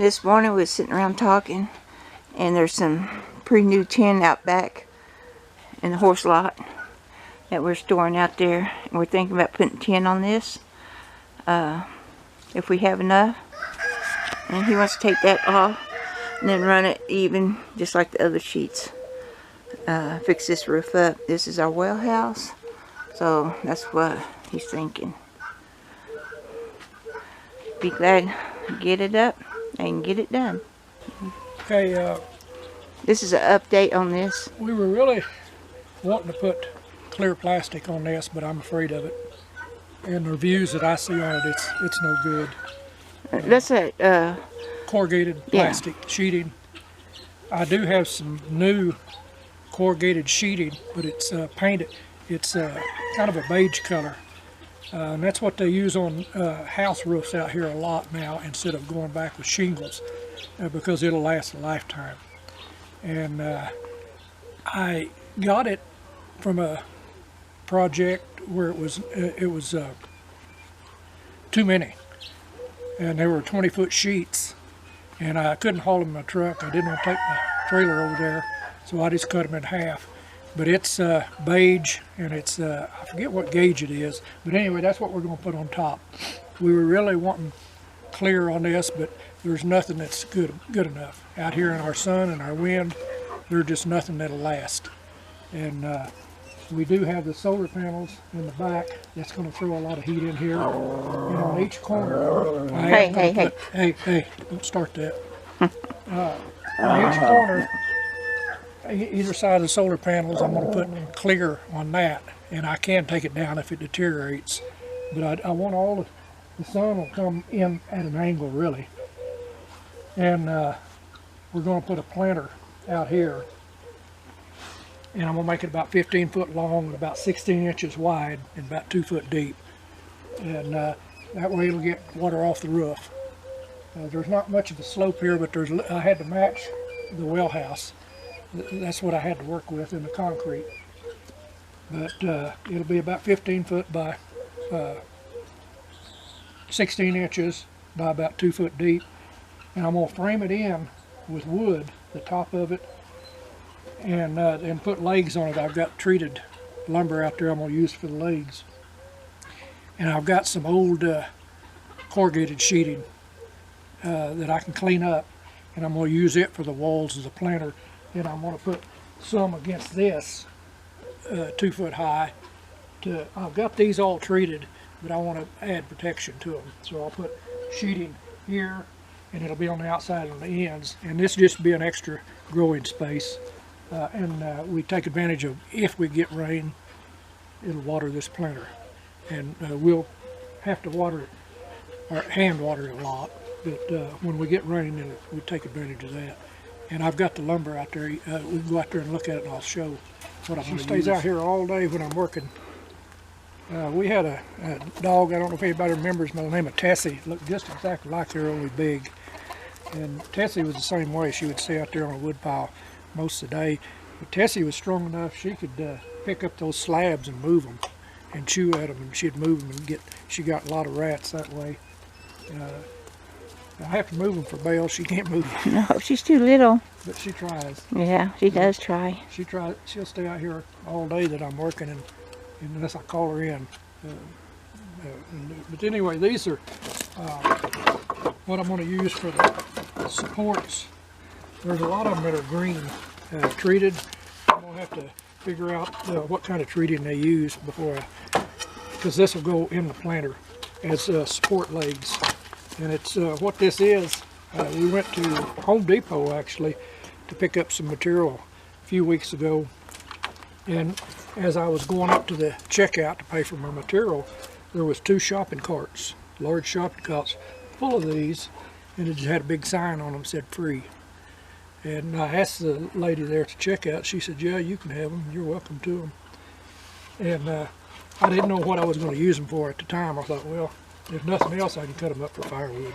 This morning we was sitting around talking, and there's some pretty new tin out back in the horse lot that we're storing out there, and we're thinking about putting tin on this if we have enough. And he wants to take that off and then run it even just like the other sheets. Fix this roof up. This is our well house, so that's what he's thinking. Be glad to get it up and get it done. Okay, This is an update on this. we were really wanting to put clear plastic on this, but I'm afraid of it. And the reviews that I see on it, it's no good. That's a Corrugated plastic sheeting. I do have some new corrugated sheeting, but it's painted. It's kind of a beige color. And that's what they use on house roofs out here a lot now, instead of going back with shingles, because it'll last a lifetime. And I got it from a project where it was too many, and they were 20-foot sheets, and I couldn't haul them in my truck. I didn't want to take my trailer over there, so I just cut them in half. But it's beige, and it's I forget what gauge it is, but anyway, that's what we're going to put on top. We were really wanting clear on this, but there's nothing that's good enough out here in our sun and our wind. There's just nothing that'll last. And we do have the solar panels in the back. That's going to throw a lot of heat in here. And on each corner, hey, don't start that. On each corner, either side of the solar panels, I'm going to put clear on that, and I can take it down if it deteriorates. But I want all the sun will come in at an angle, really. And we're going to put a planter out here, and I'm going to make it about 15 foot long and about 16 inches wide and about 2 foot deep. And that way it'll get water off the roof. There's not much of a slope here, but I had to match the well house. That's what I had to work with in the concrete. But it'll be about 15 foot by 16 inches by about 2 foot deep. And I'm going to frame it in with wood, the top of it, and put legs on it. I've got treated lumber out there I'm going to use for the legs. And I've got some old corrugated sheeting that I can clean up, and I'm going to use it for the walls as a planter. And I'm going to put some against this 2 foot high. I've got these all treated, but I want to add protection to them. So I'll put sheeting here, and it'll be on the outside and the ends. And this just be an extra growing space. And we take advantage of, if we get rain, it'll water this planter. And we'll have to water it, or hand water it a lot. But when we get rain, then we take advantage of that. And I've got the lumber out there. We can go out there and look at it, and I'll show what I'm going to use. She stays out here all day when I'm working. We had a dog, I don't know if anybody remembers, by the name of Tessie. Looked just exactly like her, only big. And Tessie was the same way. She would stay out there on a wood pile most of the day. But Tessie was strong enough, she could pick up those slabs and move them and chew at them, and she'd move them and she got a lot of rats that way. I have to move them for Belle. She can't move them. No, she's too little. But she tries. Yeah, she does try. She'll stay out here all day that I'm working, and unless I call her in. But anyway, these are what I'm going to use for the supports. There's a lot of them that are green treated. I'm going to have to figure out what kind of treating they use because this will go in the planter as support legs. And it's what this is. We went to Home Depot actually to pick up some material a few weeks ago, and as I was going up to the checkout to pay for my material, there was 2 shopping carts, large shopping carts full of these, and it just had a big sign on them that said free. And I asked the lady there at the checkout. She said, yeah, you can have them, you're welcome to them. And I didn't know what I was going to use them for at the time. I thought, well, if nothing else, I can cut them up for firewood.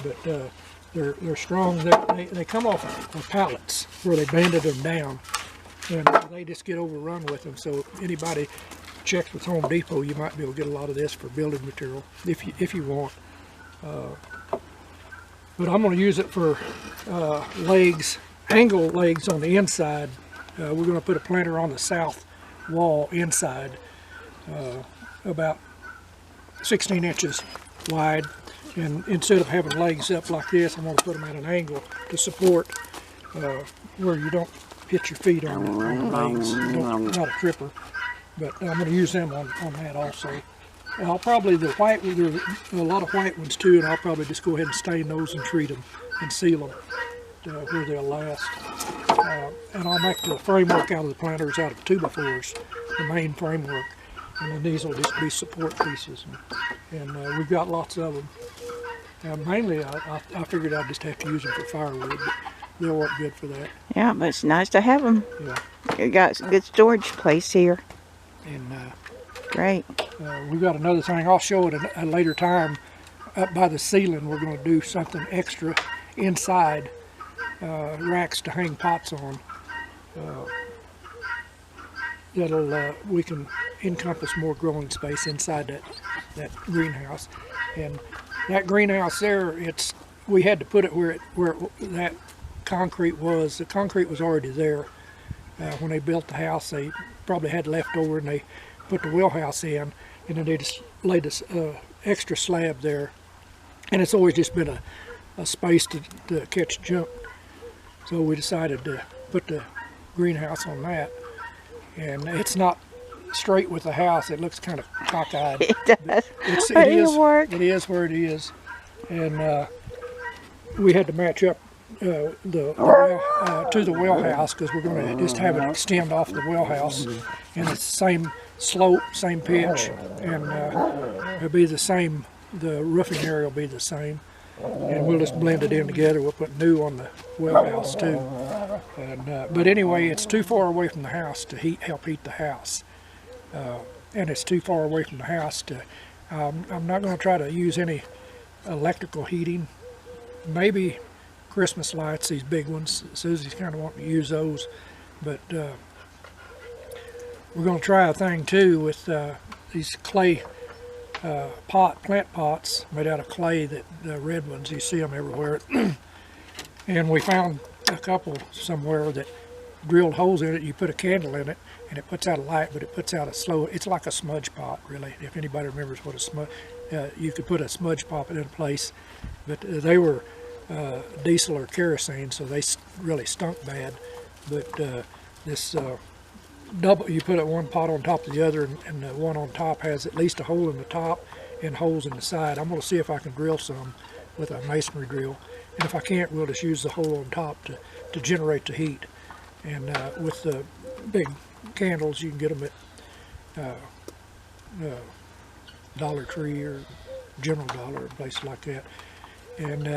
But they're strong. They come off of pallets where they banded them down, and they just get overrun with them. So anybody checks with Home Depot, you might be able to get a lot of this for building material if you want. But I'm going to use it for legs, angle legs on the inside. We're going to put a planter on the south wall inside, about 16 inches wide. And instead of having legs up like this, I'm going to put them at an angle to support where you don't hit your feet on the legs. Not a tripper, but I'm going to use them on that also. I'll probably, there are a lot of white ones too, and I'll probably just go ahead and stain those and treat them and seal them where they'll last. And I'll make the framework out of the planters out of 2x4s, the main framework, and then these will just be support pieces. And we've got lots of them. Mainly, I figured I'd just have to use them for firewood, but they'll work good for that. Yeah, but it's nice to have them. Yeah. You got a good storage place here. And Great. we've got another thing. I'll show it at a later time. Up by the ceiling, we're going to do something extra inside, racks to hang pots on. That'll we can encompass more growing space inside that greenhouse. And that greenhouse there, we had to put it where that concrete was. The concrete was already there when they built the house. They probably had leftover, and they put the well house in, and then they just laid this extra slab there. And it's always just been a space to catch junk. So we decided to put the greenhouse on that. And it's not straight with the house. It looks kind of cockeyed. It does. It work. is where it is. And we had to match up to the well house, because we're going to just have it extend off the well house. And it's the same slope, same pitch, and it'll be the same. The roofing area will be the same, and we'll just blend it in together. We'll put new on the well house too. And, but anyway, it's too far away from the house to help heat the house, and it's too far away from the house to. I'm not going to try to use any electrical heating. Maybe Christmas lights, these big ones. Susie's kind of wanting to use those, but we're going to try a thing too with these clay plant pots made out of clay, that the red ones, you see them everywhere. And we found a couple somewhere that drilled holes in it. You put a candle in it and it puts out a light, but it puts out a slow, it's like a smudge pot really, if anybody remembers what a smudge, you could put a smudge pot in place, but they were diesel or kerosene, so they really stunk bad. But this double, you put it one pot on top of the other, and the one on top has at least a hole in the top and holes in the side. I'm going to see if I can drill some with a masonry drill, and if I can't, we'll just use the hole on top to generate the heat. And with the big candles, you can get them at Dollar Tree or General Dollar, a place like that. And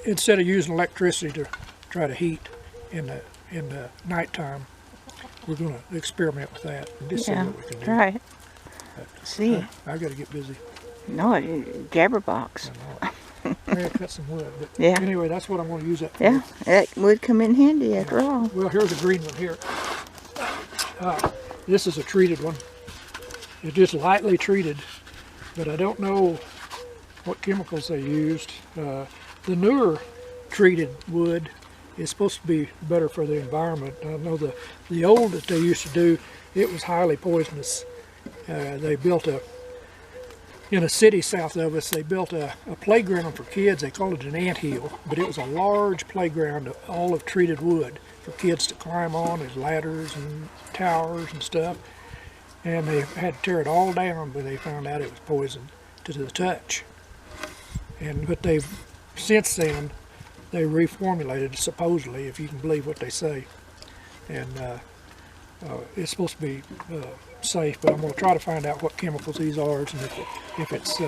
instead of using electricity to try to heat in the nighttime, we're going to experiment with that and just see what we can do. Right. See. I got to get busy. No, Jabberbox. I gotta cut some wood. But Yeah. anyway, that's what I'm going to use that for. Yeah, that would come in handy after all. Well, here's a green one here. This is a treated one. It's just lightly treated, but I don't know what chemicals they used. The newer treated wood is supposed to be better for the environment. I know the old that they used to do, it was highly poisonous. They built in a city south of us, they built a playground for kids. They called it an anthill, but it was a large playground all of treated wood for kids to climb on. There's ladders and towers and stuff. And they had to tear it all down when they found out it was poisoned to the touch. But they've, since then, they reformulated, supposedly, if you can believe what they say. And it's supposed to be safe, but I'm going to try to find out what chemicals these are, and if it's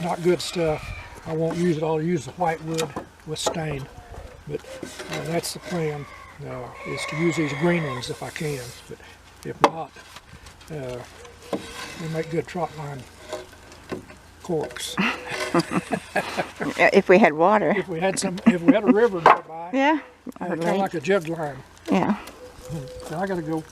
not good stuff, I won't use it. I'll use the white wood with stain. But that's the plan, is to use these green ones if I can. But if not, they make good trot line corks. If we had water. If we had a river nearby, Yeah. kind of like a jug line. Yeah. So I got to go.